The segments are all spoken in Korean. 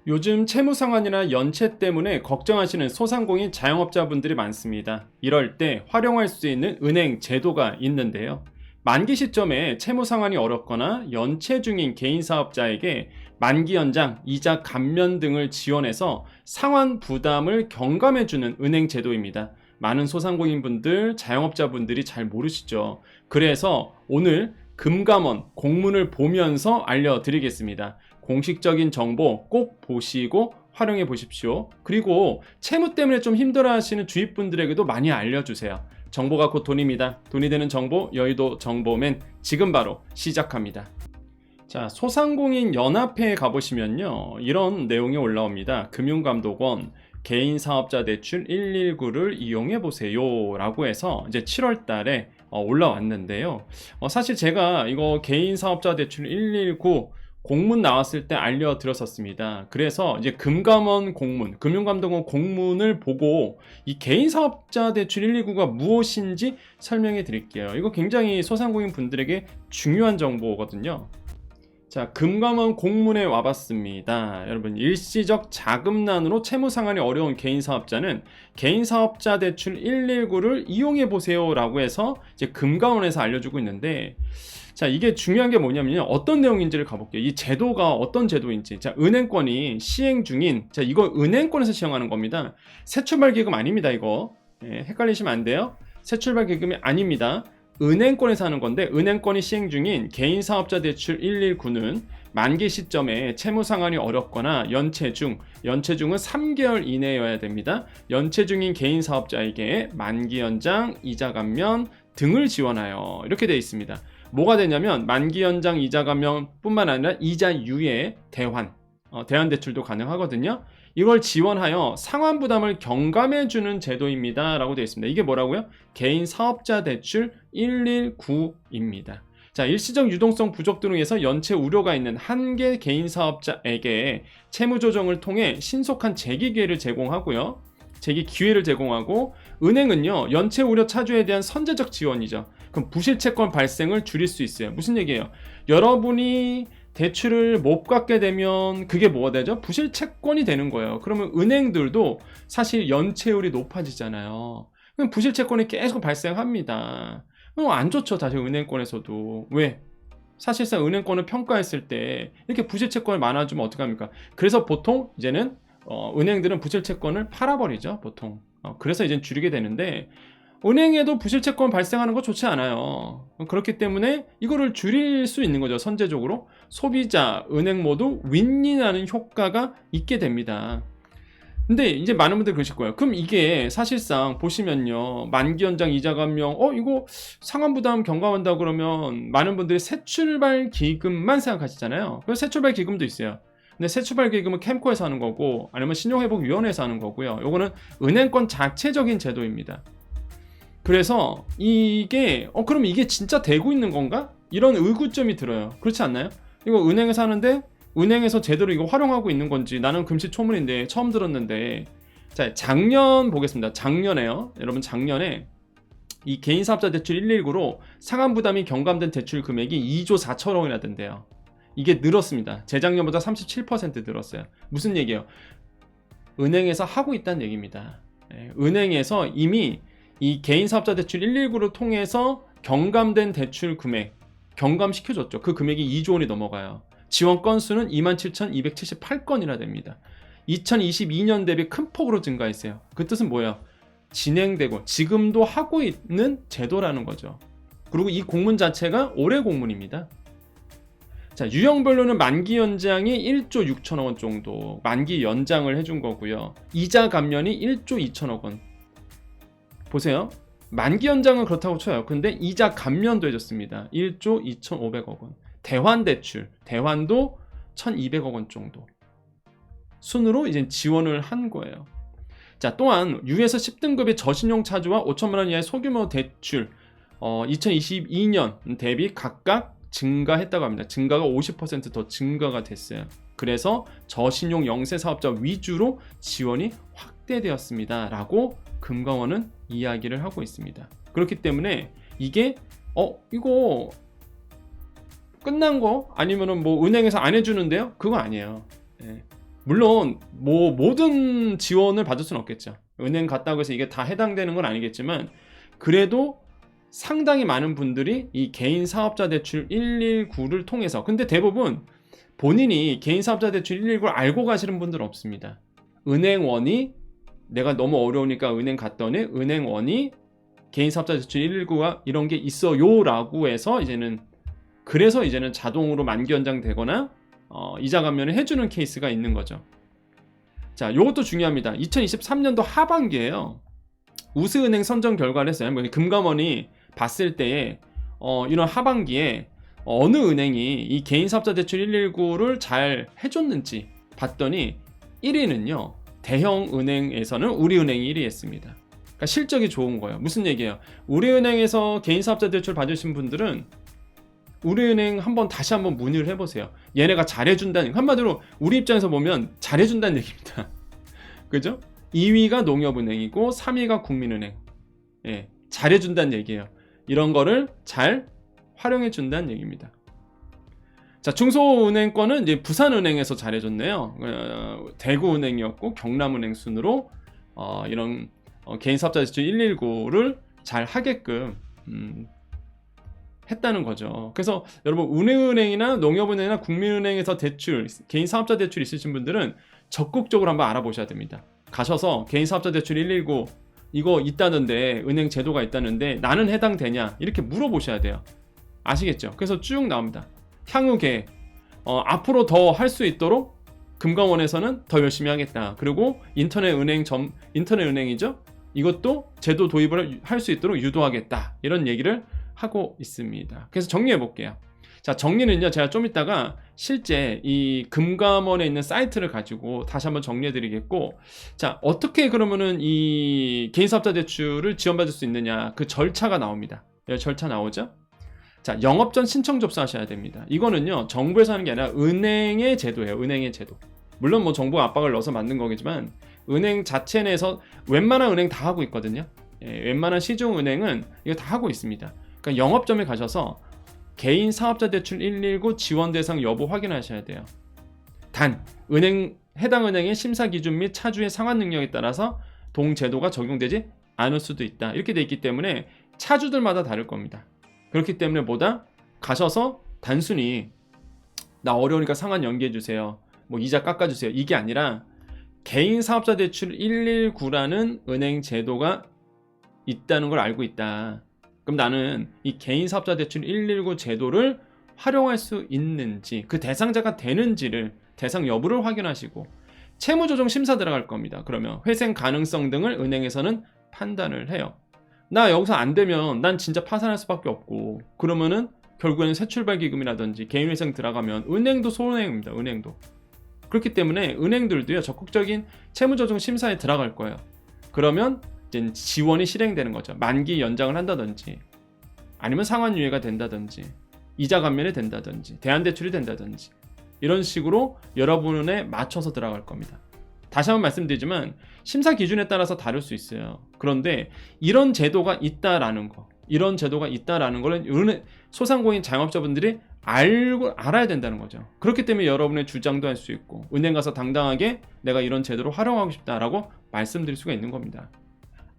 요즘 채무 상환이나 연체 때문에 걱정하시는 소상공인 자영업자분들이 많습니다. 이럴 때 활용할 수 있는 은행 제도가 있는데요. 만기 시점에 채무 상환이 어렵거나 연체 중인 개인 사업자에게 만기 연장, 이자 감면 등을 지원해서 상환 부담을 경감해주는 은행 제도입니다. 많은 소상공인분들, 자영업자분들이 잘 모르시죠. 그래서 오늘 금감원 공문을 보면서 알려드리겠습니다. 공식적인 정보 꼭 보시고 활용해 보십시오. 그리고 채무 때문에 좀 힘들어하시는 주위분들에게도 많이 알려주세요. 정보가 곧 돈입니다. 돈이 되는 정보, 여의도 정보맨 지금 바로 시작합니다. 자, 소상공인 연합회에 가보시면요, 이런 내용이 올라옵니다. 금융감독원 개인사업자 대출 119를 이용해 보세요 라고 해서 이제 7월 달에 올라왔는데요. 사실 제가 이거 개인사업자 대출 119 공문 나왔을 때 알려드렸었습니다. 그래서 이제 금감원 공문, 금융감독원 공문을 보고 이 개인사업자 대출 119가 무엇인지 설명해 드릴게요. 이거 굉장히 소상공인 분들에게 중요한 정보거든요. 자, 금감원 공문에 와봤습니다. 여러분, 일시적 자금난으로 채무 상환이 어려운 개인 사업자는 개인 사업자 대출 119를 이용해 보세요 라고 해서 이제 금감원에서 알려주고 있는데, 자, 이게 중요한 게 뭐냐면요, 어떤 내용인지를 가볼게요. 이 제도가 어떤 제도인지. 자, 은행권이 시행 중인, 자, 이거 은행권에서 시행하는 겁니다. 새출발기금 아닙니다. 이거 헷갈리시면 안 돼요. 새출발기금이 아닙니다. 은행권에서 하는 건데, 은행권이 시행 중인 개인사업자 대출 119는 만기 시점에 채무 상환이 어렵거나 연체 중은 3개월 이내여야 됩니다. 연체 중인 개인 사업자에게 만기 연장, 이자 감면 등을 지원하여, 이렇게 되어 있습니다. 뭐가 되냐면 만기 연장, 이자 감면 뿐만 아니라 이자 유예, 대환 대출도 가능하거든요. 이걸 지원하여 상환 부담을 경감해주는 제도입니다 라고 되어 있습니다. 이게 뭐라고요? 개인 사업자 대출 119입니다. 자, 일시적 유동성 부족 등으로 해서 연체 우려가 있는 한계 개인 사업자에게 채무 조정을 통해 신속한 재기 기회를 제공하고요. 재기 기회를 제공하고, 은행은요, 연체 우려 차주에 대한 선제적 지원이죠. 그럼 부실채권 발생을 줄일 수 있어요. 무슨 얘기예요? 여러분이 대출을 못 갚게 되면 그게 뭐가 되죠? 부실채권이 되는 거예요. 그러면 은행들도 사실 연체율이 높아지잖아요. 그럼 부실채권이 계속 발생합니다. 그럼 안 좋죠, 사실 은행권에서도. 왜? 사실상 은행권을 평가했을 때 이렇게 부실채권이 많아지면 어떡합니까? 그래서 보통 이제는 은행들은 부실채권을 팔아버리죠, 보통. 그래서 이제 줄이게 되는데, 은행에도 부실채권 발생하는 거 좋지 않아요. 그렇기 때문에 이거를 줄일 수 있는 거죠. 선제적으로 소비자, 은행 모두 윈윈하는 효과가 있게 됩니다. 근데 이제 많은 분들이 그러실 거예요. 그럼 이게 사실상 보시면요, 만기 연장, 이자 감면, 이거 상환 부담 경감한다 그러면 많은 분들이 새출발 기금만 생각하시잖아요. 그래서 새출발 기금도 있어요. 근데 새출발 기금은 캠코에서 하는 거고, 아니면 신용회복위원회에서 하는 거고요. 요거는 은행권 자체적인 제도입니다. 그래서 이게 그럼 이게 진짜 되고 있는 건가? 이런 의구점이 들어요. 그렇지 않나요? 이거 은행에서 하는데 은행에서 제대로 이거 활용하고 있는 건지 나는 금시초문인데 처음 들었는데. 자, 작년 보겠습니다. 작년에요. 여러분, 작년에 이 개인사업자 대출 119로 상환 부담이 경감된 대출 금액이 2조 4천억 원이나 된대요. 이게 늘었습니다. 재작년보다 37% 늘었어요. 무슨 얘기예요? 은행에서 하고 있다는 얘기입니다. 은행에서 이미 이 개인사업자 대출 119를 통해서 경감된 대출 금액 경감시켜줬죠. 그 금액이 2조 원이 넘어가요. 지원 건수는 27,278건이나 됩니다. 2022년 대비 큰 폭으로 증가했어요. 그 뜻은 뭐예요? 진행되고 지금도 하고 있는 제도라는 거죠. 그리고 이 공문 자체가 올해 공문입니다. 자, 유형별로는 만기 연장이 1조 6천억 원 정도 만기 연장을 해준 거고요. 이자 감면이 1조 2천억 원. 보세요. 만기 연장은 그렇다고 쳐요. 근데 이자 감면도 해줬습니다. 1조 2,500억 원. 대환 대출, 대환도 1,200억 원 정도 순으로 이제 지원을 한 거예요. 자, 또한 유에서 10등급의 저신용 차주와 5천만 원 이하의 소규모 대출 2022년 대비 각각 증가했다고 합니다. 증가가 50% 더 증가가 됐어요. 그래서 저신용 영세 사업자 위주로 지원이 확대되었습니다 라고 금감원은 이야기를 하고 있습니다. 그렇기 때문에 이게 이거 끝난 거 아니면은 뭐 은행에서 안 해주는데요? 그거 아니에요. 물론 뭐 모든 지원을 받을 수는 없겠죠. 은행 갔다고 해서 이게 다 해당되는 건 아니겠지만 그래도 상당히 많은 분들이 이 개인 사업자 대출 119를 통해서, 근데 대부분 본인이 개인 사업자 대출 119를 알고 가시는 분들은 없습니다. 은행원이 내가 너무 어려우니까 은행 갔더니 은행원이 개인 사업자 대출 119가 이런 게 있어요 라고 해서 그래서 이제는 자동으로 만기 연장되거나 이자 감면을 해주는 케이스가 있는 거죠. 자, 요것도 중요합니다. 2023년도 하반기에요. 우수은행 선정 결과를 했어요. 금감원이 봤을 때에 이런 하반기에 어느 은행이 이 개인사업자 대출 119를 잘 해줬는지 봤더니 1위는요. 대형 은행에서는 우리은행이 1위 했습니다. 그러니까 실적이 좋은 거예요. 무슨 얘기예요? 우리은행에서 개인사업자 대출 받으신 분들은 우리은행 다시 한번 문의를 해보세요. 얘네가 잘해준다는, 한마디로 우리 입장에서 보면 잘해준다는 얘기입니다. 그죠? 2위가 농협은행이고 3위가 국민은행. 예, 잘해준다는 얘기예요. 이런 거를 잘 활용해준다는 얘기입니다. 자, 중소은행권은 이제 부산은행에서 잘해줬네요. 대구은행이었고 경남은행 순으로 이런 개인사업자 대출 119를 잘 하게끔 했다는 거죠. 그래서 여러분 우리은행이나 농협은행이나 국민은행에서 개인사업자 대출 있으신 분들은 적극적으로 한번 알아보셔야 됩니다. 가셔서 개인사업자 대출 119 이거 있다는데, 은행 제도가 있다는데 나는 해당되냐 이렇게 물어보셔야 돼요. 아시겠죠? 그래서 쭉 나옵니다. 향후 계획, 앞으로 더 할 수 있도록 금감원에서는 더 열심히 하겠다. 그리고 인터넷 은행이죠. 이것도 제도 도입을 할 수 있도록 유도하겠다. 이런 얘기를 하고 있습니다. 그래서 정리해 볼게요. 자, 정리는요, 제가 좀 이따가 실제 이 금감원에 있는 사이트를 가지고 다시 한번 정리해 드리겠고, 자, 어떻게 그러면은 이 개인사업자 대출을 지원받을 수 있느냐, 그 절차가 나옵니다. 여기 절차 나오죠? 자, 영업 전 신청 접수하셔야 됩니다. 이거는요, 정부에서 하는 게 아니라 은행의 제도예요. 은행의 제도. 물론 뭐 정부가 압박을 넣어서 만든 거겠지만 은행 자체 내에서 웬만한 은행 다 하고 있거든요. 예, 웬만한 시중은행은 이거 다 하고 있습니다. 그러니까 영업점에 가셔서 개인 사업자 대출 119 지원 대상 여부 확인하셔야 돼요. 단, 해당 은행의 심사 기준 및 차주의 상환 능력에 따라서 동제도가 적용되지 않을 수도 있다. 이렇게 돼 있기 때문에 차주들마다 다를 겁니다. 그렇기 때문에 가셔서 단순히 나 어려우니까 상환 연기해 주세요. 뭐 이자 깎아 주세요. 이게 아니라 개인 사업자 대출 119라는 은행 제도가 있다는 걸 알고 있다. 그럼 나는 이 개인 사업자 대출 119 제도를 활용할 수 있는지, 그 대상자가 되는지를, 대상 여부를 확인하시고 채무조정 심사 들어갈 겁니다. 그러면 회생 가능성 등을 은행에서는 판단을 해요. 나 여기서 안 되면 난 진짜 파산할 수밖에 없고, 그러면은 결국에는 새출발기금이라든지 개인회생 들어가면 은행도 손해입니다. 은행도. 그렇기 때문에 은행들도요, 적극적인 채무조정 심사에 들어갈 거예요. 그러면 이제 지원이 실행되는 거죠. 만기 연장을 한다든지, 아니면 상환유예가 된다든지, 이자 감면이 된다든지, 대안대출이 된다든지, 이런 식으로 여러분에 맞춰서 들어갈 겁니다. 다시 한번 말씀드리지만 심사 기준에 따라서 다를 수 있어요. 그런데 이런 제도가 있다라는 거는 소상공인 자영업자분들이 알아야 된다는 거죠. 그렇기 때문에 여러분의 주장도 할 수 있고, 은행 가서 당당하게 내가 이런 제도를 활용하고 싶다라고 말씀드릴 수가 있는 겁니다.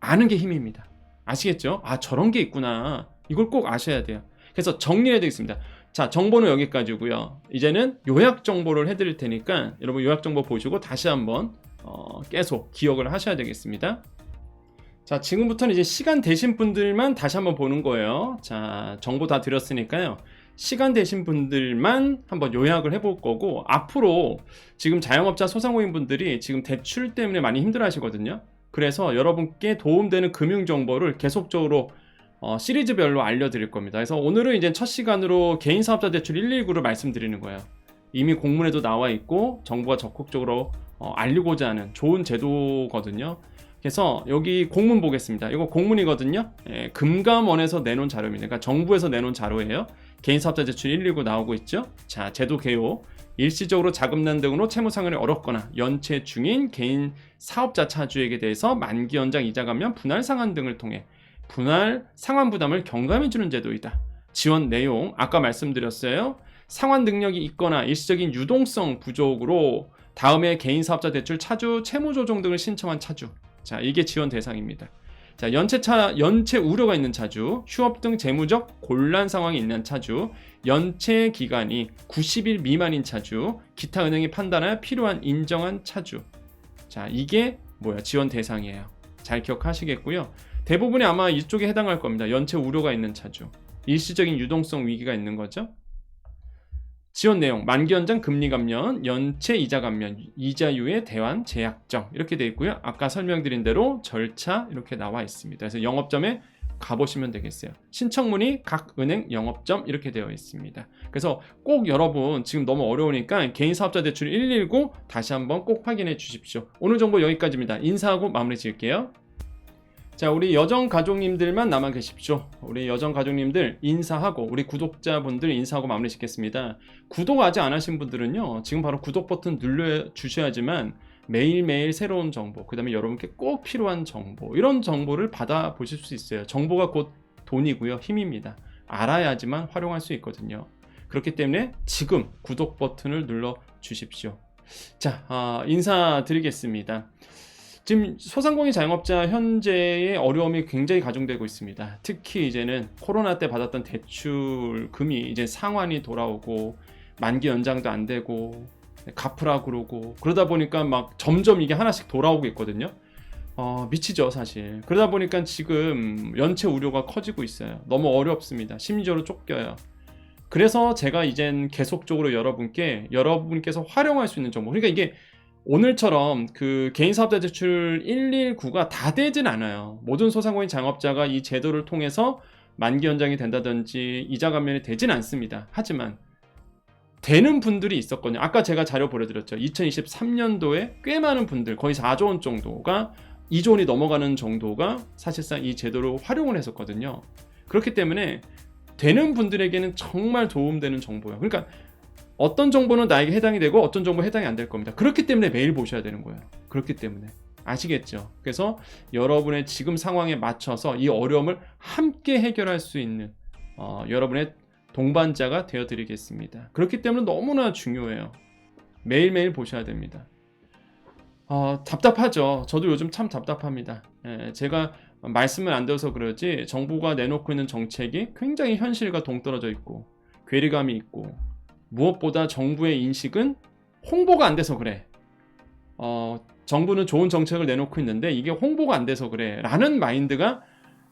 아는 게 힘입니다. 아시겠죠? 아, 저런 게 있구나. 이걸 꼭 아셔야 돼요. 그래서 정리해야 되겠습니다. 자, 정보는 여기까지고요. 이제는 요약 정보를 해드릴 테니까 여러분 요약 정보 보시고 다시 한번 계속 기억을 하셔야 되겠습니다. 자, 지금부터는 이제 시간 되신 분들만 다시 한번 보는 거예요. 자, 정보 다 드렸으니까요. 시간 되신 분들만 한번 요약을 해볼 거고, 앞으로 지금 자영업자 소상공인 분들이 지금 대출 때문에 많이 힘들어 하시거든요. 그래서 여러분께 도움되는 금융 정보를 계속적으로 시리즈별로 알려드릴 겁니다. 그래서 오늘은 이제 첫 시간으로 개인 사업자 대출 119를 말씀드리는 거예요. 이미 공문에도 나와 있고 정부가 적극적으로 알리고자 하는 좋은 제도거든요. 그래서 여기 공문 보겠습니다. 이거 공문이거든요. 예, 금감원에서 내놓은 자료입니다. 그러니까 정부에서 내놓은 자료예요. 개인사업자 대출 119 나오고 있죠. 자, 제도 개요. 일시적으로 자금난 등으로 채무상환이 어렵거나 연체 중인 개인 사업자 차주에게 대해서 만기 연장 이자 감면 분할 상환 등을 통해 분할 상환 부담을 경감해주는 제도이다. 지원 내용 아까 말씀드렸어요. 상환 능력이 있거나 일시적인 유동성 부족으로 다음에 개인 사업자 대출 차주, 채무 조정 등을 신청한 차주. 자, 이게 지원 대상입니다. 자, 연체 우려가 있는 차주, 휴업 등 재무적 곤란 상황이 있는 차주, 연체 기간이 90일 미만인 차주, 기타 은행이 판단하여 필요한 인정한 차주. 자, 이게 지원 대상이에요. 잘 기억하시겠고요. 대부분이 아마 이쪽에 해당할 겁니다. 연체 우려가 있는 차주. 일시적인 유동성 위기가 있는 거죠. 지원 내용, 만기 연장 금리 감면, 연체 이자 감면, 이자율의 대환 제약정 이렇게 되어 있고요. 아까 설명드린 대로 절차 이렇게 나와 있습니다. 그래서 영업점에 가보시면 되겠어요. 신청문이 각 은행 영업점 이렇게 되어 있습니다. 그래서 꼭 여러분 지금 너무 어려우니까 개인 사업자 대출 119 다시 한번 꼭 확인해 주십시오. 오늘 정보 여기까지입니다. 인사하고 마무리 지을게요. 자, 우리 여정 가족님들만 남아 계십시오. 우리 여정 가족님들 인사하고 우리 구독자분들 인사하고 마무리 짓겠습니다. 구독 아직 안 하신 분들은요, 지금 바로 구독 버튼 눌러 주셔야지만 매일매일 새로운 정보, 그 다음에 여러분께 꼭 필요한 정보, 이런 정보를 받아 보실 수 있어요. 정보가 곧 돈이고요, 힘입니다. 알아야지만 활용할 수 있거든요. 그렇기 때문에 지금 구독 버튼을 눌러 주십시오. 자, 인사드리겠습니다. 지금 소상공인 자영업자 현재의 어려움이 굉장히 가중되고 있습니다. 특히 이제는 코로나 때 받았던 대출금이 이제 상환이 돌아오고 만기 연장도 안 되고 갚으라 그러고 그러다 보니까 막 점점 이게 하나씩 돌아오고 있거든요. 미치죠 사실. 그러다 보니까 지금 연체 우려가 커지고 있어요. 너무 어렵습니다. 심리적으로 쫓겨요. 그래서 제가 이젠 계속적으로 여러분께서 활용할 수 있는 정보, 그러니까 이게 오늘처럼 그 개인 사업자 대출 119가 다 되진 않아요. 모든 소상공인 자영업자가 이 제도를 통해서 만기 연장이 된다든지 이자 감면이 되진 않습니다. 하지만 되는 분들이 있었거든요. 아까 제가 자료 보여드렸죠. 2023년도에 꽤 많은 분들, 거의 4조 원 정도가 2조 원이 넘어가는 정도가 사실상 이 제도를 활용을 했었거든요. 그렇기 때문에 되는 분들에게는 정말 도움되는 정보예요. 그러니까 어떤 정보는 나에게 해당이 되고 어떤 정보는 해당이 안 될 겁니다. 그렇기 때문에 매일 보셔야 되는 거예요. 그렇기 때문에. 아시겠죠? 그래서 여러분의 지금 상황에 맞춰서 이 어려움을 함께 해결할 수 있는 여러분의 동반자가 되어드리겠습니다. 그렇기 때문에 너무나 중요해요. 매일매일 보셔야 됩니다. 답답하죠. 저도 요즘 참 답답합니다. 제가 말씀을 안 드려서 그러지 정부가 내놓고 있는 정책이 굉장히 현실과 동떨어져 있고 괴리감이 있고 무엇보다 정부의 인식은 홍보가 안 돼서 그래. 정부는 좋은 정책을 내놓고 있는데 이게 홍보가 안 돼서 그래 라는 마인드가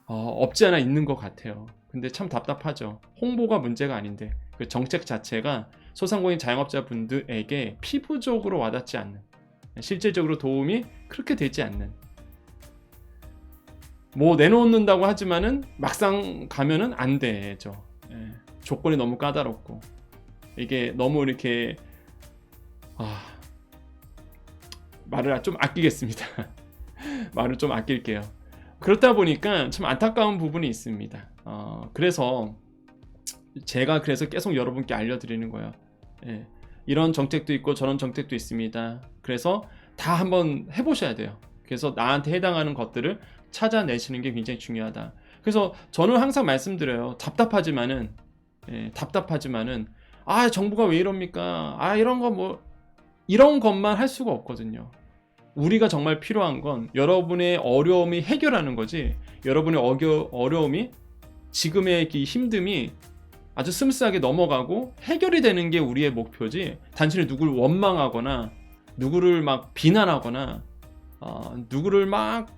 없지 않아 있는 것 같아요. 근데 참 답답하죠. 홍보가 문제가 아닌데 그 정책 자체가 소상공인 자영업자분들에게 피부적으로 와닿지 않는, 실질적으로 도움이 그렇게 되지 않는, 내놓는다고 하지만은 막상 가면은 안 되죠. 조건이 너무 까다롭고 이게 너무 이렇게 말을 좀 아끼겠습니다. 말을 좀 아낄게요. 그렇다 보니까 참 안타까운 부분이 있습니다. 그래서 제가 계속 여러분께 알려드리는 거예요. 이런 정책도 있고 저런 정책도 있습니다. 그래서 다 한번 해보셔야 돼요. 그래서 나한테 해당하는 것들을 찾아내시는 게 굉장히 중요하다. 그래서 저는 항상 말씀드려요. 답답하지만은 정부가 왜 이럽니까? 이런 것만 할 수가 없거든요. 우리가 정말 필요한 건 여러분의 어려움이 해결하는 거지, 여러분의 어려움이 지금의 이 힘듦이 아주 스무스하게 넘어가고 해결이 되는 게 우리의 목표지, 단순히 누구를 원망하거나 누구를 막 비난하거나 누구를 막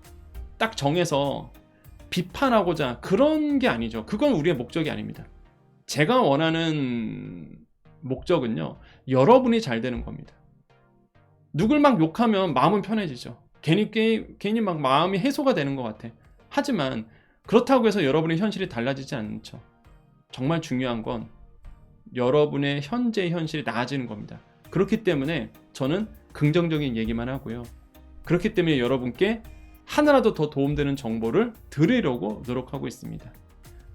딱 정해서 비판하고자 그런 게 아니죠. 그건 우리의 목적이 아닙니다. 제가 원하는 목적은요, 여러분이 잘 되는 겁니다. 누굴 막 욕하면 마음은 편해지죠. 괜히 막 마음이 해소가 되는 것 같아. 하지만 그렇다고 해서 여러분의 현실이 달라지지 않죠. 정말 중요한 건 여러분의 현재의 현실이 나아지는 겁니다. 그렇기 때문에 저는 긍정적인 얘기만 하고요. 그렇기 때문에 여러분께 하나라도 더 도움되는 정보를 드리려고 노력하고 있습니다.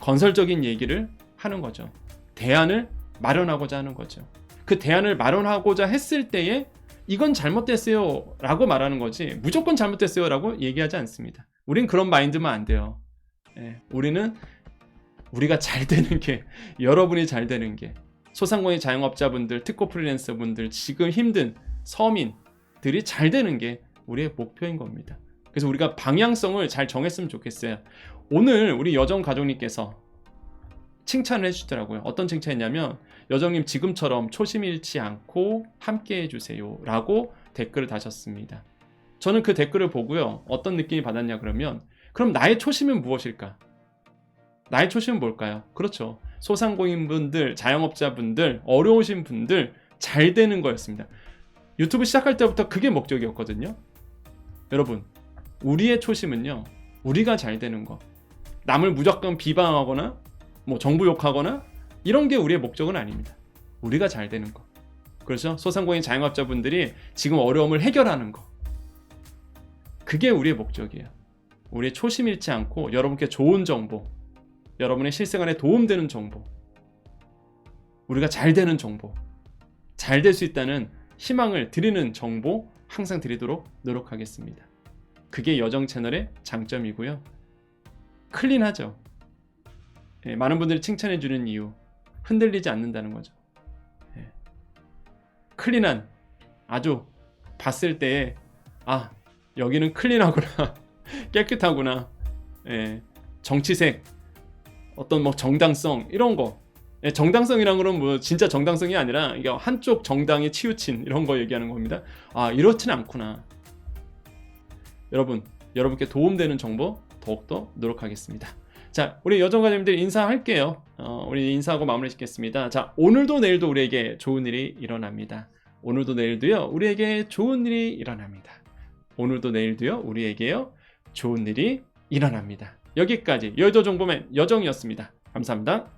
건설적인 얘기를 하는 거죠. 대안을 마련하고자 하는 거죠. 그 대안을 마련하고자 했을 때에 이건 잘못됐어요 라고 말하는 거지, 무조건 잘못됐어요 라고 얘기하지 않습니다. 우린 그런 마인드만 안 돼요. 우리는 우리가 잘 되는 게, 여러분이 잘 되는 게, 소상공인 자영업자분들, 특고 프리랜서분들, 지금 힘든 서민, 가족들이 잘 되는 게 우리의 목표인 겁니다. 그래서 우리가 방향성을 잘 정했으면 좋겠어요. 오늘 우리 여정 가족님께서 칭찬을 해주더라고요. 어떤 칭찬이냐면 여정님 지금처럼 초심 잃지 않고 함께 해주세요 라고 댓글을 다셨습니다. 저는 그 댓글을 보고요, 어떤 느낌이 받았냐 그러면, 그럼 나의 초심은 무엇일까? 나의 초심은 뭘까요? 그렇죠, 소상공인분들, 자영업자분들, 어려우신 분들 잘 되는 거였습니다. 유튜브 시작할 때부터 그게 목적이었거든요. 여러분, 우리의 초심은요, 우리가 잘 되는 거, 남을 무조건 비방하거나 뭐 정부 욕하거나 이런 게 우리의 목적은 아닙니다. 우리가 잘 되는 거. 그렇죠? 소상공인 자영업자분들이 지금 어려움을 해결하는 거, 그게 우리의 목적이에요. 우리의 초심 잃지 않고 여러분께 좋은 정보, 여러분의 실생활에 도움되는 정보, 우리가 잘 되는 정보, 잘 될 수 있다는 희망을 드리는 정보 항상 드리도록 노력하겠습니다. 그게 여정 채널의 장점이고요. 클린하죠. 예, 많은 분들이 칭찬해 주는 이유, 흔들리지 않는다는 거죠. 예. 클린한, 아주 봤을 때에 아, 여기는 클린하구나, 깨끗하구나, 예, 정치색, 어떤 뭐 정당성 이런 거, 예, 정당성이란 거는 뭐 진짜 정당성이 아니라 이게 한쪽 정당에 치우친 이런 거 얘기하는 겁니다. 아, 이렇지는 않구나. 여러분께 도움되는 정보 더욱더 노력하겠습니다. 자, 우리 여정가족님들 인사할게요. 우리 인사하고 마무리 짓겠습니다. 자, 오늘도 내일도 우리에게 좋은 일이 일어납니다. 오늘도 내일도요, 우리에게 좋은 일이 일어납니다. 오늘도 내일도요, 우리에게요, 좋은 일이 일어납니다. 여기까지 여의도 정보맨 여정이었습니다. 감사합니다.